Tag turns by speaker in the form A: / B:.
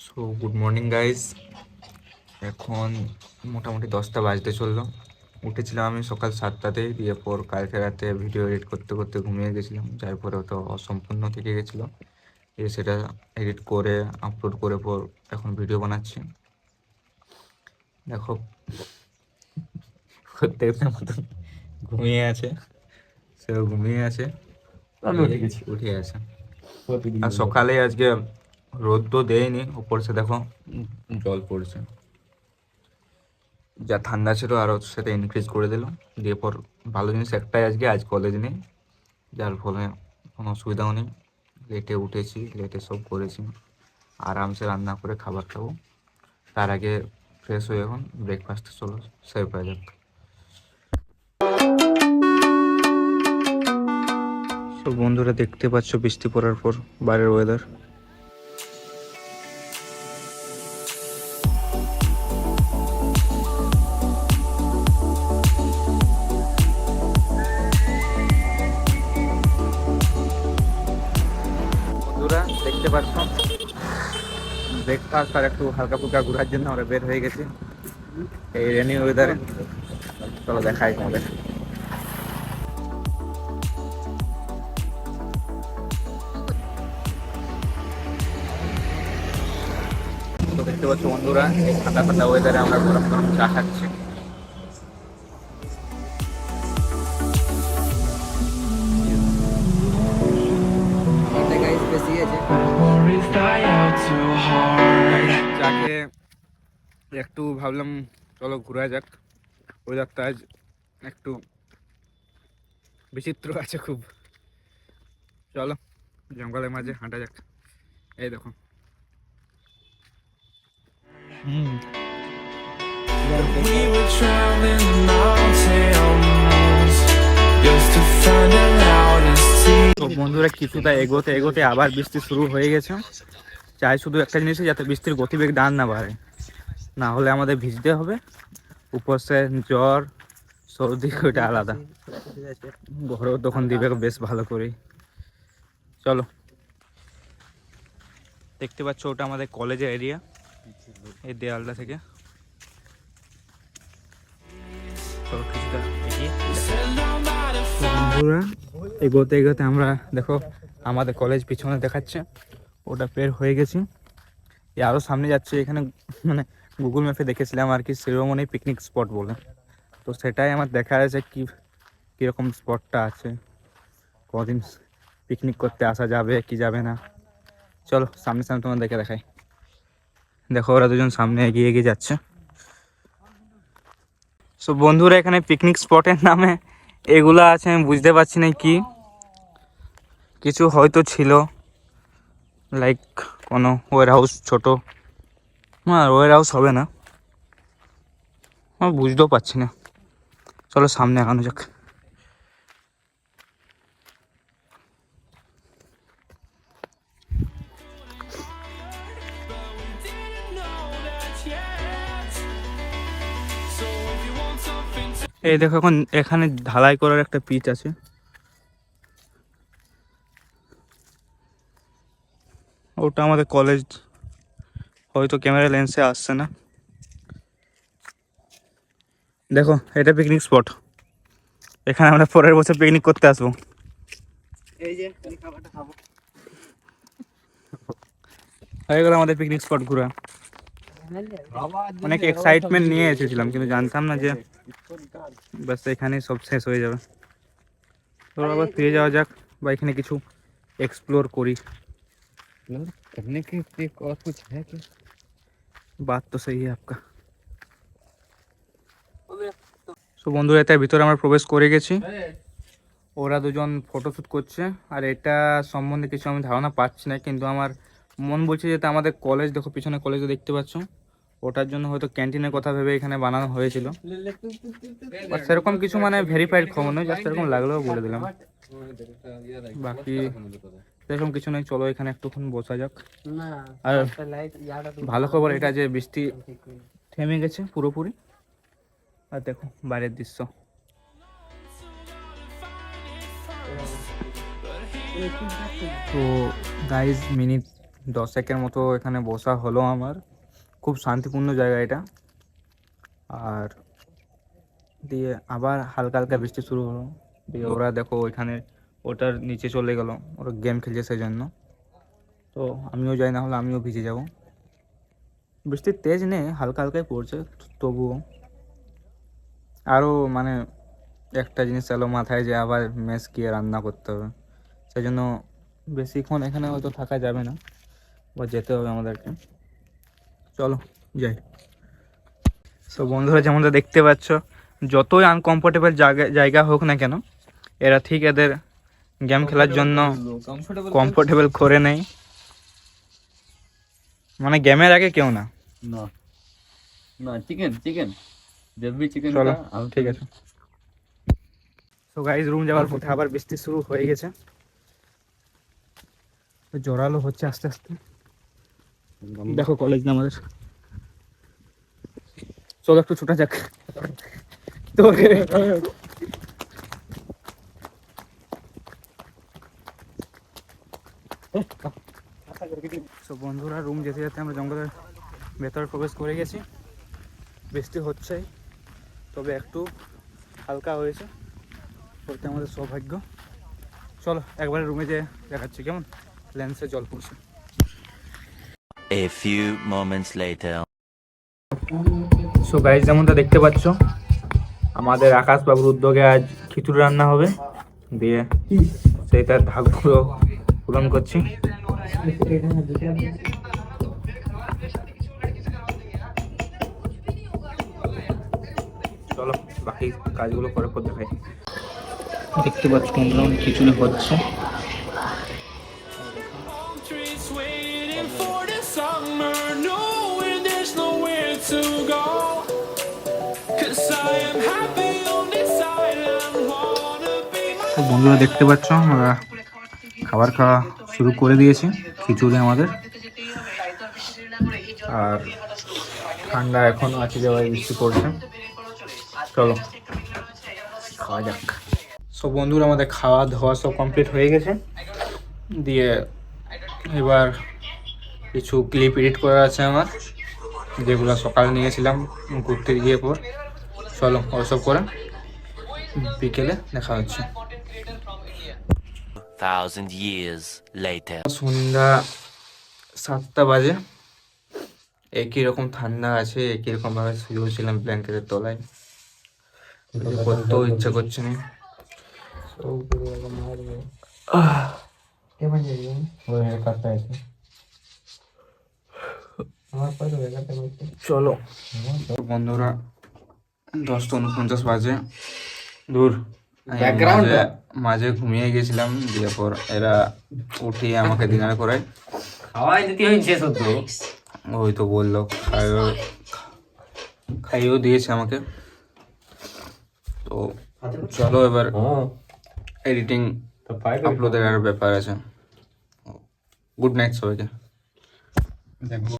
A: So good morning guys. এখন মোটামুটি 10টা বাজতে চললো। উঠেছিলাম আমি সকাল 7টাতেই, দিয়ে পর কালকে রাতে ভিডিও এডিট করতে করতে ঘুমিয়ে গেছিলাম, যার পরে ওটা অসম্পূর্ণ থেকে গেছিলো। সেটা এডিট করে আপলোড করে পর এখন ভিডিও বানাচ্ছি। দেখো প্রত্যেকটার মতন ঘুমিয়ে আছে, সেও ঘুমিয়ে আছে,
B: আমি উঠে গেছি।
A: উঠে আছে। আর সকালে আজকে রোদ তো দেয়নি, উপর সে দেখো জল পড়ছে। যা ঠান্ডা ছিল আরও সেটা ইনক্রিজ করে দিল। দিয়ে পর ভালো জিনিস একটাই, আজ কলেজ নেই, যার ফলে কোনো অসুবিধাও নেই। লেটে উঠেছি, লেটে সব করেছি, আরামসে রান্না করে খাবার খাবো। তার আগে ফ্রেশ হয়ে এখন ব্রেকফাস্ট চলো সেরে করা যাক। সব বন্ধুরা দেখতে পাচ্ছ বৃষ্টি পড়ার পর বাইরের ওয়েদার। বন্ধুরা দেখতে পাচ্ছ ব্রেকফাস্ট আর একটু হালকা ফুলকা ঘোরার জন্য আমরা বের হয়ে গেছি এই রেনি ওয়েদারে। চলো দেখাই তোমাদের। তো দেখতে পাচ্ছ বন্ধুরা, এই ঠান্ডা ঠান্ডা ওয়েদারে আমরা গরম গরম চা খাচ্ছি। যাকে একটু ভাবলাম চলো ঘুরা যাক, ওয়েদারটা আজ একটু বিচিত্র আছে খুব। চলো জঙ্গলের মাঝে হাঁটা যাক। এই দেখো
C: We were traveling the mountains just to find the loudest sea.
A: তো বন্ধুরা কিছুটা এগোতে এগোতে আবার বৃষ্টি শুরু হয়ে গেছে। চাই শুধু একটা জিনিসই, যাতে বৃষ্টির গতিবেগ দাঁড় না বাড়ে, না হলে আমাদের ভিজতে হবে। উপর সে জ্বর সর্দি, ওইটা আলাদা। ঘরেও তখন দিবে বেশ ভালো করেই। চলো, দেখতে পাচ্ছ ওটা আমাদের কলেজের এরিয়া, এই দেয়ালটা থেকে। বন্ধুরা এগোতে এগোতে আমরা দেখো আমাদের কলেজ পিছনে দেখাচ্ছে, ওটা পের হয়ে গেছি। আরও সামনে যাচ্ছে, এখানে মানে গুগল ম্যাপে দেখেছিলাম আর কি শিরোমণি পিকনিক স্পট বলে। তো সেটাই আমার দেখা আছে কীরকম স্পটটা আছে, কদিন পিকনিক করতে আসা যাবে কি যাবে না। চলো সামনে সামনে তোমার দেখে দেখাই। দেখো ওরা দুজন সামনে এগিয়ে এগিয়ে যাচ্ছে। সো বন্ধুরা এখানে পিকনিক স্পটের নামে এগুলা আছে, আমি বুঝতে পারছি না কি, কিছু হয়তো ছিল লাইক কোনো ওয়ার হাউস, ছোটো ওয়ার হাউস হবে না, আমি বুঝতেও পারছি না। চলো সামনে আগানো যাক। এই দেখো এখন এখানে ঢালাই করার একটা পিচ আছে। ওটা আমাদের কলেজ, হয়তো ক্যামেরা লেন্সে আসছে না। দেখো এটা পিকনিক স্পট, এখানে আমরা পরের বছর পিকনিক করতে আসবো। হয়ে গেল আমাদের পিকনিক স্পট ঘোরা। অনেক এক্সাইটমেন্ট নিয়ে এসেছিলাম, কিন্তু জানতাম না যে ব্যাস এখানেই সব শেষ হয়ে যাবে। তো আবার ফিরে যাওয়া যাক, বা এখানে কিছু এক্সপ্লোর করি।
B: करने के लिए और कुछ है क्या?
A: বাত তো সেই আপকা। সো বন্ধুরা এটার ভিতরে আমরা প্রবেশ করে গেছি, ওরা দুজন ফটোশ্যুট করছে। আর এটা সম্বন্ধে কিছু আমি ধারণা পাচ্ছি না, কিন্তু আমার মন বলছে যে এটা আমাদের কলেজ। দেখো পিছনে কলেজে দেখতে পাচ্ছ, ওটার জন্য হয়তো ক্যান্টিনের কথা ভেবে এখানে বানানো হয়েছিল। বাট সেরকম কিছু মানে ভেরিফাইড খবর নয়, জাস্ট এরকম লাগলেও বলে দিলাম। বাকি সেরকম কিছু নেই, চলো এখানে একটুক্ষণ বসা যাক। আর ভালো খবর এটা যে বৃষ্টি থেমে গেছে পুরোপুরি। আর দেখো বাইরের দৃশ্য। তো গাইজ মিনিট 10 মতো এখানে বসা হলো আমার। খুব শান্তিপূর্ণ জায়গা এটা। আর দিয়ে আবার হালকা হালকা বৃষ্টি শুরু হলো। দিয়ে ওরা দেখো ওইখানে ওটার নিচে চলে গেল, ওরা গেম খেলছে সেই জন্য। তো আমিও যাই, না হলে আমিও ভিজে যাব। বৃষ্টির তেজ নেই, হালকা হালকাই পড়ছে তবুও। আরও মানে একটা জিনিস এলো মাথায় যে আবার মেস গিয়ে রান্না করতে হবে, সেই জন্য বেশিক্ষণ এখানে হয়তো থাকা যাবে না, বা যেতে হবে আমাদেরকে। চলো যাই। সো বন্ধুরা, যেমনটা দেখতে পাচ্ছ, যতই আনকমফোর্টেবল জায়গা হোক না কেন, এরা ঠিক এদের গেম খেলার জন্য কমফোর্টেবল করে নেই। মানে গেমের আগে কেউ না।
B: ना ना चिकन चिकन जब भी चिकन
A: চলো
B: का अब
A: ঠিক আছে। সো গাইজ, রুম যাওয়ার পথে আবার বৃষ্টি শুরু হয়ে গেছে। জোরালো হচ্ছে আস্তে আস্তে। দেখো কলেজ না আমাদের। চলো একটু ছোটা যাক। তো সো বন্ধুরা, রুম যেতে যেতে আমরা জঙ্গলের ভেতরে প্রবেশ করে গেছি। বৃষ্টি হচ্ছেই, তবে একটু হালকা হয়েছে, বলতে আমাদের সৌভাগ্য। চলো একবারে রুমে যেয়ে দেখাচ্ছি কেমন লেন্সে জল পড়ছে।
D: A few moments later.
A: So guys, যেমনটা দেখতে পাচ্ছ, আমাদের আকাশ বাবুর উদ্যোগে আজ খিচুড়ি রান্না হবে। দিয়ে সেইটার ধাপগুলো পূরণ করছি। চলো বাকি কাজগুলো পরে পর দেখাই। দেখতে পাচ্ছ বন্ধুরা, খিচুড়ি হচ্ছে।
C: Trees waiting for the summer, knowing there's nowhere to go. 'Cause I am happy on this island, wanna be my
A: তো বন্ধুরা, দেখতে পাচ্ছ আমরা খাবার খাওয়া শুরু করে দিয়েছি। খিচুড়ি আমাদের, আর ঠান্ডা এখনো আছে, যে বৃষ্টি পড়ছে। চলো খাওয়া যাক। সব বন্ধুরা, আমাদের খাওয়া দাওয়া সব কমপ্লিট হয়ে গেছে। দিয়ে এবার কিছু ক্লিপ এডিট করা আছে আমার, যেগুলো সকালে নিয়েছিলাম ঘুরতে গিয়ে পর। চলো ওসব করে বিকেলে দেখা হচ্ছে।
D: 1,000 years later.
A: সন্ধ্যা 7টা বাজে। একই রকম ঠান্ডা আছে, একই রকম ভাবে শুয়েছিলাম ব্ল্যাঙ্কেটের তলায়। করতেও ইচ্ছা করছে না। চলো বন্ধুরা, 10:49 বাজে। দূর, আমি মাঝে ঘুমিয়ে গেছিলাম। দিয়ে পর এরা উঠিয়ে আমাকে ডিনার করায়।
B: हवाई देती हुई 600 तो
A: ওই তো বললো, খাইয়েও দিয়েছে আমাকে। তো চলো এবার এডিটিং আপলোডের আর ব্যাপার আছে। গুড নাইট সবাইকে।